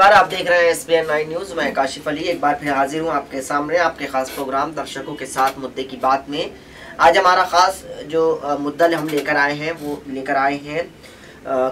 नमस्कार, आप देख रहे हैं SBN 9 न्यूज़। मैं काशिफ अली एक बार फिर हाजिर हूं आपके सामने आपके खास प्रोग्राम दर्शकों के साथ मुद्दे की बात में। आज हमारा खास जो मुद्दा हम लेकर आए हैं वो लेकर आए हैं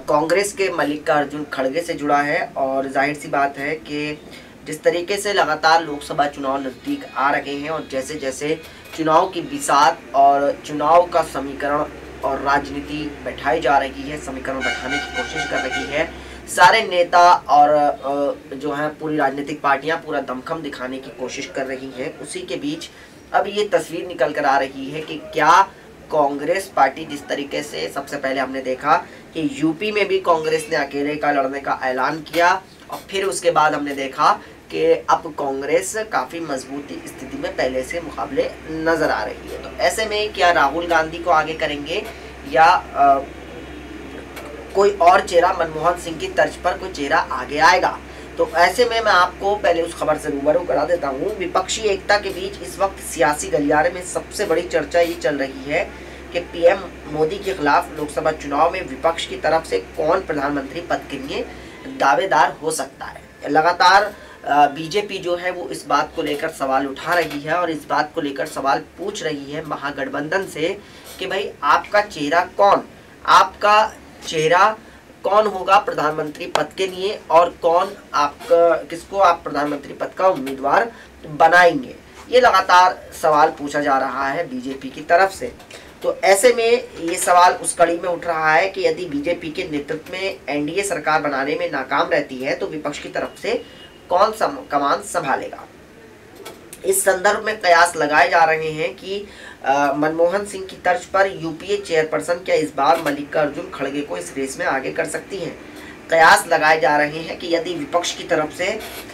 कांग्रेस के मल्लिकार्जुन खड़गे से जुड़ा है। और जाहिर सी बात है कि जिस तरीके से लगातार लोकसभा चुनाव नज़दीक आ रहे हैं और जैसे जैसे चुनाव की बिसात और चुनाव का समीकरण और राजनीति बैठाई जा रही है, समीकरण बैठाने की कोशिश कर रही है, सारे नेता और जो है पूरी राजनीतिक पार्टियां पूरा दमखम दिखाने की कोशिश कर रही हैं। उसी के बीच अब ये तस्वीर निकल कर आ रही है कि क्या कांग्रेस पार्टी, जिस तरीके से सबसे पहले हमने देखा कि यूपी में भी कांग्रेस ने अकेले का लड़ने का ऐलान किया और फिर उसके बाद हमने देखा कि अब कांग्रेस काफ़ी मजबूती स्थिति में पहले से मुकाबले नज़र आ रही है। तो ऐसे में क्या राहुल गांधी को आगे करेंगे या कोई और चेहरा मनमोहन सिंह की तर्ज पर कोई चेहरा आगे आएगा? तो ऐसे में मैं आपको पहले उस खबर से रूबरू करा देता हूँ। विपक्षी एकता के बीच इस वक्त सियासी गलियारे में सबसे बड़ी चर्चा ये चल रही है कि पीएम मोदी के खिलाफ लोकसभा चुनाव में विपक्ष की तरफ से कौन प्रधानमंत्री पद के लिए दावेदार हो सकता है। लगातार बीजेपी जो है वो इस बात को लेकर सवाल उठा रही है और इस बात को लेकर सवाल पूछ रही है महागठबंधन से कि भाई आपका चेहरा कौन, आपका चेहरा कौन होगा प्रधानमंत्री पद के लिए और कौन आपका, किसको आप प्रधानमंत्री पद का उम्मीदवार बनाएंगे। ये लगातार सवाल पूछा जा रहा है बीजेपी की तरफ से। तो ऐसे में ये सवाल उस कड़ी में उठ रहा है कि यदि बीजेपी के नेतृत्व में एनडीए सरकार बनाने में नाकाम रहती है तो विपक्ष की तरफ से कौन कमान संभालेगा। इस संदर्भ में कयास लगाए जा रहे हैं कि मनमोहन सिंह की तर्ज पर यूपीए चेयरपर्सन क्या इस बार मल्लिकार्जुन खड़गे को इस रेस में आगे कर सकती हैं। कयास लगाए जा रहे हैं कि यदि विपक्ष की तरफ से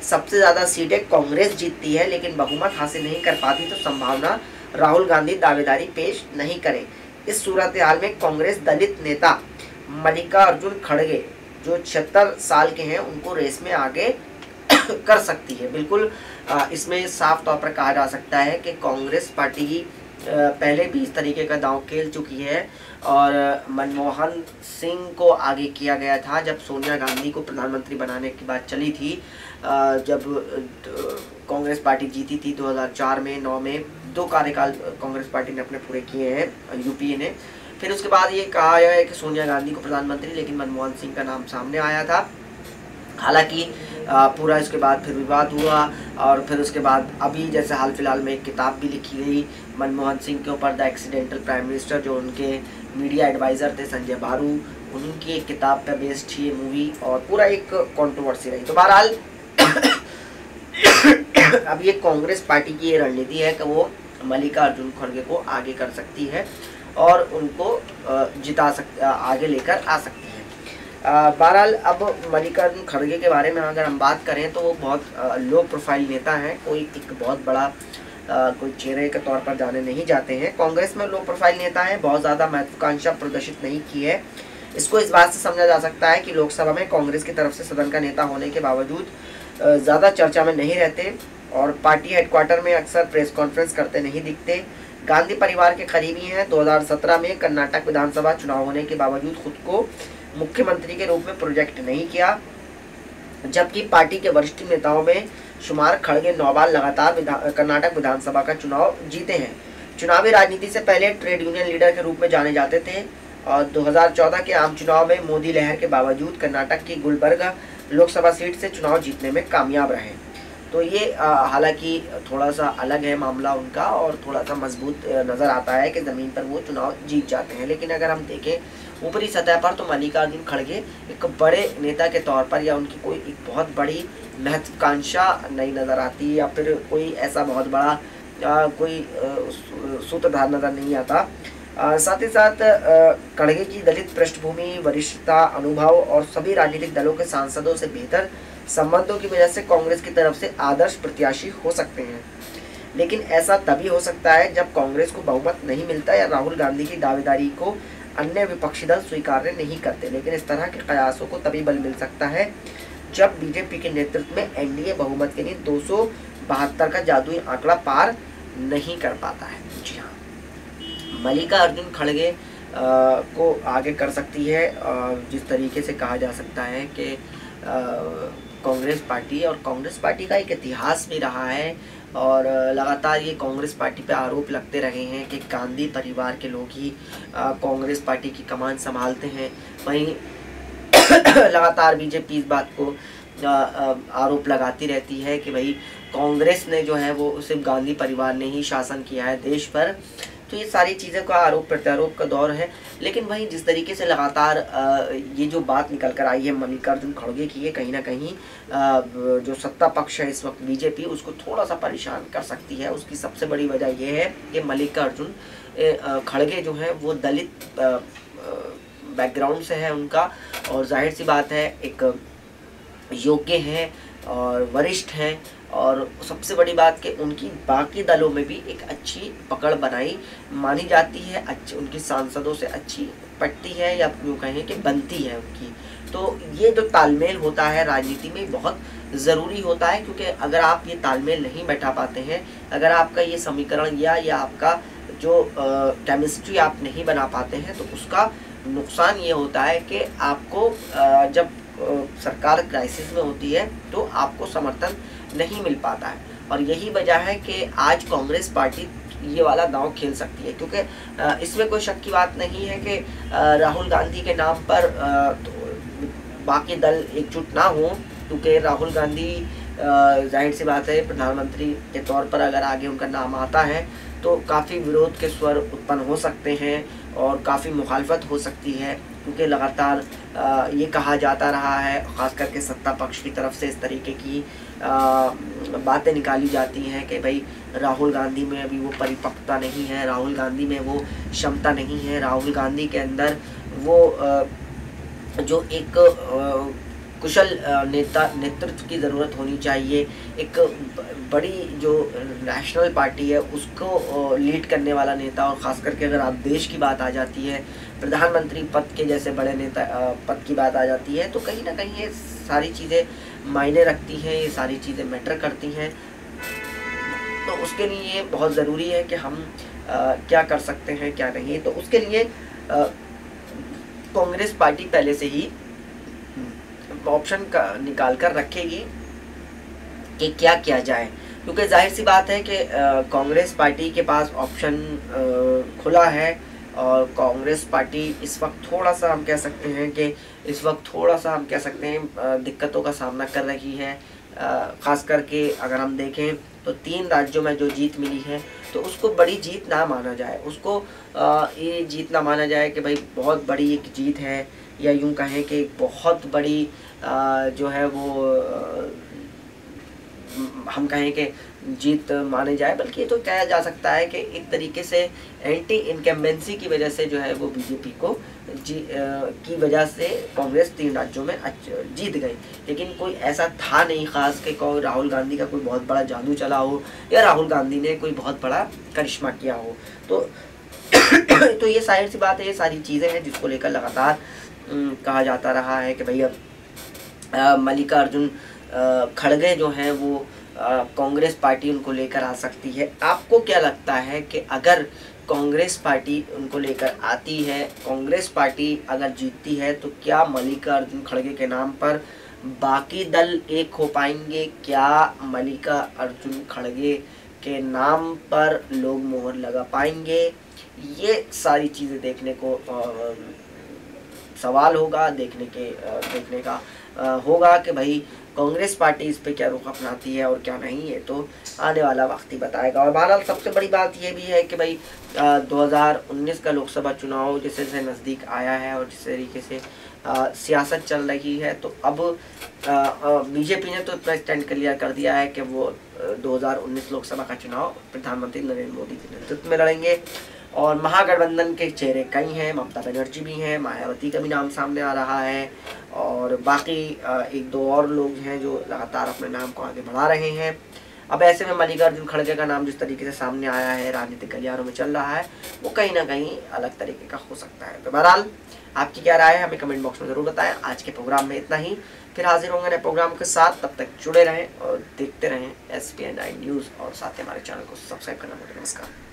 सबसे ज़्यादा सीटें कांग्रेस जीतती है लेकिन बहुमत हासिल नहीं कर पाती तो संभावना राहुल गांधी दावेदारी पेश नहीं करें। इस सूरत हाल में कांग्रेस दलित नेता मल्लिकार्जुन खड़गे जो 76 साल के हैं उनको रेस में आगे कर सकती है। बिल्कुल इसमें साफ तौर पर कहा जा सकता है कि कांग्रेस पार्टी ही पहले भी इस तरीके का दांव खेल चुकी है और मनमोहन सिंह को आगे किया गया था जब सोनिया गांधी को प्रधानमंत्री बनाने की बात चली थी। जब कांग्रेस पार्टी जीती थी 2004 में 9 में 2 कार्यकाल कांग्रेस पार्टी ने अपने पूरे किए हैं यूपीए ने। फिर उसके बाद ये कहा गया है कि सोनिया गांधी को प्रधानमंत्री, लेकिन मनमोहन सिंह का नाम सामने आया था। हालांकि पूरा इसके बाद फिर विवाद हुआ और फिर उसके बाद अभी जैसे हाल फिलहाल में एक किताब भी लिखी गई मनमोहन सिंह के ऊपर, द एक्सीडेंटल प्राइम मिनिस्टर, जो उनके मीडिया एडवाइज़र थे संजय बारू, उनकी एक किताब पर बेस्ड थी ये मूवी और पूरा एक कंट्रोवर्सी रही। तो बहरहाल अब ये कांग्रेस पार्टी की ये रणनीति है कि वो मल्लिकार्जुन खड़गे को आगे कर सकती है और उनको जिता आगे लेकर आ सकती है। बहरहाल अब मल्लिकार्जुन खड़गे के बारे में अगर हम बात करें तो वो बहुत लो प्रोफाइल नेता हैं, कोई एक बहुत बड़ा कोई चेहरे के तौर पर जाने नहीं जाते हैं। कांग्रेस में लो प्रोफाइल नेता है, बहुत ज़्यादा महत्वाकांक्षा प्रदर्शित नहीं की है। इसको इस बात से समझा जा सकता है कि लोकसभा में कांग्रेस की तरफ से सदन का नेता होने के बावजूद ज़्यादा चर्चा में नहीं रहते और पार्टी हेडक्वार्टर में अक्सर प्रेस कॉन्फ्रेंस करते नहीं दिखते। गांधी परिवार के करीबी हैं। 2017 में कर्नाटक विधानसभा चुनाव होने के बावजूद खुद को मुख्यमंत्री के रूप में प्रोजेक्ट नहीं किया, जबकि पार्टी के वरिष्ठ नेताओं में शुमार खड़गे 9 बार लगातार कर्नाटक विधानसभा का चुनाव जीते हैं। चुनावी राजनीति से पहले ट्रेड यूनियन लीडर के रूप में जाने जाते थे और 2014 के आम चुनाव में मोदी लहर के बावजूद कर्नाटक की गुलबर्गा लोकसभा सीट से चुनाव जीतने में कामयाब रहे। तो ये हालांकि थोड़ा सा अलग है मामला उनका और थोड़ा सा मजबूत नज़र आता है कि ज़मीन पर वो चुनाव जीत जाते हैं। लेकिन अगर हम देखें ऊपरी सतह पर तो मल्लिकार्जुन खड़गे एक बड़े नेता के तौर पर या उनकी कोई एक बहुत बड़ी महत्वाकांक्षा नहीं नज़र आती या फिर कोई ऐसा बहुत बड़ा कोई सूत्रधार नज़र नहीं आता। साथ ही साथ खड़गे की दलित पृष्ठभूमि, वरिष्ठता, अनुभव और सभी राजनीतिक दलों के सांसदों से बेहतर संबंधों की वजह से कांग्रेस की तरफ से आदर्श प्रत्याशी हो सकते हैं। लेकिन ऐसा तभी हो सकता है जब कांग्रेस को बहुमत नहीं मिलता या राहुल गांधी की दावेदारी को अन्य विपक्षी दल स्वीकार नहीं करते। लेकिन इस तरह के कयासों को तभी बल मिल सकता है जब बीजेपी के नेतृत्व में एनडीए बहुमत के लिए 272 का जादुई आंकड़ा पार नहीं कर पाता है। जी हाँ, मल्लिकार्जुन खड़गे को आगे कर सकती है। जिस तरीके से कहा जा सकता है कि कांग्रेस पार्टी, और कांग्रेस पार्टी का एक इतिहास भी रहा है और लगातार ये कांग्रेस पार्टी पे आरोप लगते रहे हैं कि गांधी परिवार के लोग ही कांग्रेस पार्टी की कमान संभालते हैं। वहीं लगातार बीजेपी इस बात को आरोप लगाती रहती है कि भाई कांग्रेस ने जो है वो सिर्फ गांधी परिवार ने ही शासन किया है देश पर। तो ये सारी चीज़ों का आरोप प्रत्यारोप का दौर है। लेकिन वहीं जिस तरीके से लगातार ये जो बात निकल कर आई है मल्लिकार्जुन खड़गे की, ये कहीं ना कहीं जो सत्ता पक्ष है इस वक्त बीजेपी, उसको थोड़ा सा परेशान कर सकती है। उसकी सबसे बड़ी वजह ये है कि मल्लिकार्जुन खड़गे जो है वो दलित बैकग्राउंड से है उनका, और जाहिर सी बात है एक योग्य हैं और वरिष्ठ हैं, और सबसे बड़ी बात कि उनकी बाकी दलों में भी एक अच्छी पकड़ बनाई मानी जाती है, अच्छी उनकी सांसदों से अच्छी पटती है या यूँ कहें कि बनती है उनकी। तो ये जो तालमेल होता है राजनीति में बहुत ज़रूरी होता है, क्योंकि अगर आप ये तालमेल नहीं बैठा पाते हैं, अगर आपका ये समीकरण या आपका जो केमिस्ट्री आप नहीं बना पाते हैं, तो उसका नुकसान ये होता है कि आपको जब सरकार क्राइसिस में होती है तो आपको समर्थन नहीं मिल पाता है। और यही वजह है कि आज कांग्रेस पार्टी ये वाला दांव खेल सकती है, क्योंकि इसमें कोई शक की बात नहीं है कि राहुल गांधी के नाम पर बाकी दल एकजुट ना हो, क्योंकि राहुल गांधी जाहिर सी बात है प्रधानमंत्री के तौर पर अगर आगे उनका नाम आता है तो काफ़ी विरोध के स्वर उत्पन्न हो सकते हैं और काफ़ी मुखालफत हो सकती है, क्योंकि लगातार ये कहा जाता रहा है, ख़ास करके सत्ता पक्ष की तरफ से इस तरीके की बातें निकाली जाती हैं कि भाई राहुल गांधी में अभी वो परिपक्वता नहीं है, राहुल गांधी में वो क्षमता नहीं है, राहुल गांधी के अंदर वो जो एक कुशल नेतृत्व की ज़रूरत होनी चाहिए, एक बड़ी जो नेशनल पार्टी है उसको लीड करने वाला नेता, और ख़ास करके अगर आप देश की बात आ जाती है, प्रधानमंत्री पद के जैसे बड़े नेता पद की बात आ जाती है, तो कहीं ना कहीं ये सारी चीज़ें मायने रखती हैं, ये सारी चीज़ें मैटर करती हैं। तो उसके लिए बहुत ज़रूरी है कि हम क्या कर सकते हैं क्या नहीं। तो उसके लिए कांग्रेस पार्टी पहले से ही ऑप्शन का निकाल कर रखेगी कि क्या किया जाए, क्योंकि जाहिर सी बात है कि कांग्रेस पार्टी के पास ऑप्शन खुला है, और कांग्रेस पार्टी इस वक्त थोड़ा सा हम कह सकते हैं कि दिक्कतों का सामना कर रही है। ख़ास करके अगर हम देखें तो 3 राज्यों में जो जीत मिली है तो उसको बड़ी जीत ना माना जाए, उसको ये जीत ना माना जाए कि भाई बहुत बड़ी एक जीत है, या यूं कहें कि बहुत बड़ी जो है वो हम कहें कि जीत माने जाए, बल्कि ये तो कहा जा सकता है कि एक तरीके से एंटी इनकम्बेंसी की वजह से जो है वो बीजेपी को की वजह से कांग्रेस 3 राज्यों में जीत गई। लेकिन कोई ऐसा था नहीं खास कि राहुल गांधी का कोई बहुत बड़ा जादू चला हो या राहुल गांधी ने कोई बहुत बड़ा करिश्मा किया हो। तो ये जाहिर सी बात है, ये सारी चीज़ें हैं जिसको लेकर लगातार कहा जाता रहा है कि भैया मल्लिकार्जुन खड़गे जो हैं वो कांग्रेस पार्टी उनको लेकर आ सकती है। आपको क्या लगता है कि अगर कांग्रेस पार्टी उनको लेकर आती है, कांग्रेस पार्टी अगर जीतती है, तो क्या मल्लिकार्जुन खड़गे के नाम पर बाकी दल एक हो पाएंगे? क्या मल्लिकार्जुन खड़गे के नाम पर लोग मोहर लगा पाएंगे? ये सारी चीज़ें देखने को सवाल होगा, देखने का होगा कि भाई कांग्रेस पार्टी इस पे क्या रुख अपनाती है और क्या नहीं है, तो आने वाला वक्त ही बताएगा। और बहरहाल सबसे बड़ी बात ये भी है कि भाई 2019 का लोकसभा चुनाव जैसे से नज़दीक आया है और जिस तरीके से सियासत चल रही है, तो अब बीजेपी ने तो इतना स्टैंड क्लियर कर दिया है कि वो 2019 लोकसभा का चुनाव प्रधानमंत्री नरेंद्र मोदी के नेतृत्व में लड़ेंगे। और महागठबंधन के चेहरे कई हैं, ममता बनर्जी भी हैं, मायावती का भी नाम सामने आ रहा है, और बाकी 1-2 और लोग हैं जो लगातार अपने नाम को आगे बढ़ा रहे हैं। अब ऐसे में मल्लिकार्जुन खड़गे का नाम जिस तरीके से सामने आया है, राजनीतिक गलियारों में चल रहा है, वो कहीं ना कहीं अलग तरीके का हो सकता है। तो बहरहाल आपकी क्या राय है हमें कमेंट बॉक्स में ज़रूर बताएं। आज के प्रोग्राम में इतना ही, फिर हाजिर होंगे नए प्रोग्राम के साथ। तब तक जुड़े रहें और देखते रहें SPN9 न्यूज़, और साथ ही हमारे चैनल को सब्सक्राइब करना। नमस्कार।